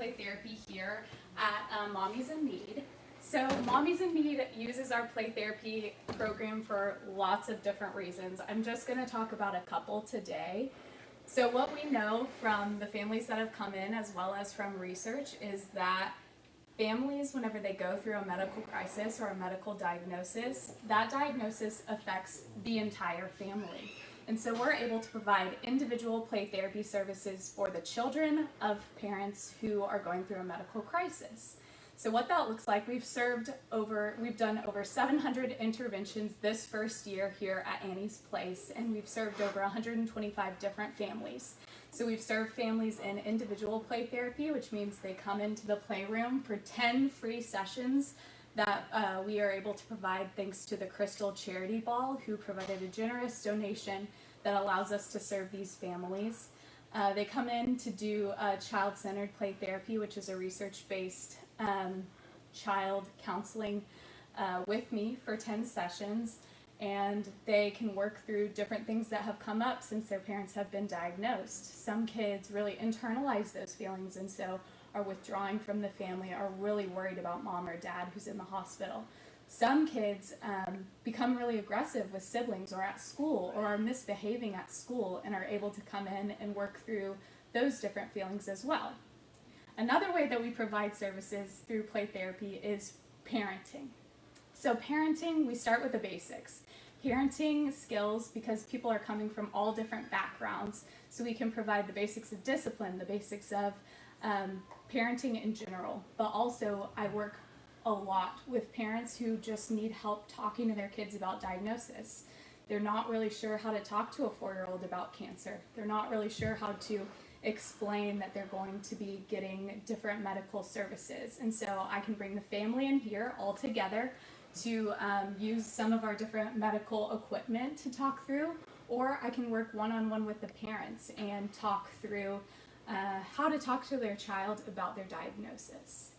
play therapy here at Mommies in Need. So Mommies in Need uses our play therapy program for lots of different reasons. I'm just going to talk about a couple today. So what we know from the families that have come in as well as from research is that families, whenever they go through a medical crisis or a medical diagnosis, that diagnosis affects the entire family. And so we're able to provide individual play therapy services for the children of parents who are going through a medical crisis. So what that looks like, we've done over 700 interventions this first year here at Annie's Place, and we've served over 125 different families. So we've served families in individual play therapy, which means they come into the playroom for 10 free sessions that we are able to provide thanks to the Crystal Charity Ball, who provided a generous donation that allows us to serve these families. They come in to do child-centered play therapy, which is a research-based child counseling with me for 10 sessions, and they can work through different things that have come up since their parents have been diagnosed. Some kids really internalize those feelings and so are withdrawing from the family, are really worried about mom or dad who's in the hospital. Some kids become really aggressive with siblings or at school, or are misbehaving at school and are able to come in and work through those different feelings as well. Another way that we provide services through play therapy is parenting. So parenting, we start with the basics. Parenting skills, because people are coming from all different backgrounds, so we can provide the basics of discipline, the basics of parenting in general, but also I work a lot with parents who just need help talking to their kids about diagnosis. They're not really sure how to talk to a 4-year-old about cancer. They're not really sure how to explain that they're going to be getting different medical services. And so I can bring the family in here all together to use some of our different medical equipment to talk through, or I can work one-on-one with the parents and talk through how to talk to their child about their diagnosis.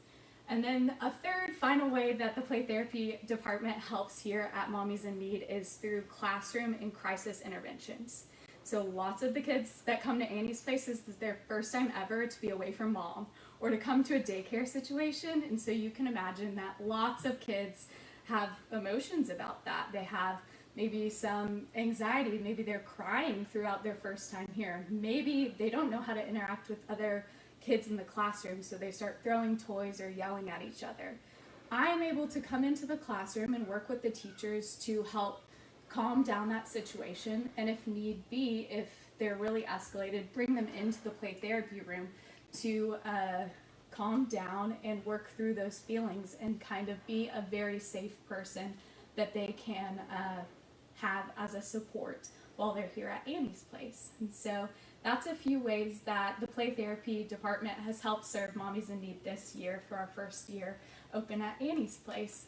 And then a third final way that the play therapy department helps here at Mommies in Need is through classroom and crisis interventions. So lots of the kids that come to Annie's Place, this is their first time ever to be away from mom or to come to a daycare situation. And so you can imagine that lots of kids have emotions about that. They have maybe some anxiety, maybe they're crying throughout their first time here. Maybe they don't know how to interact with other kids in the classroom, so they start throwing toys or yelling at each other. I am able to come into the classroom and work with the teachers to help calm down that situation, and if need be, if they're really escalated, bring them into the play therapy room to calm down and work through those feelings and kind of be a very safe person that they can have as a support while they're here at Annie's Place. And so that's a few ways that the play therapy department has helped serve Mommies in Need this year for our first year open at Annie's Place.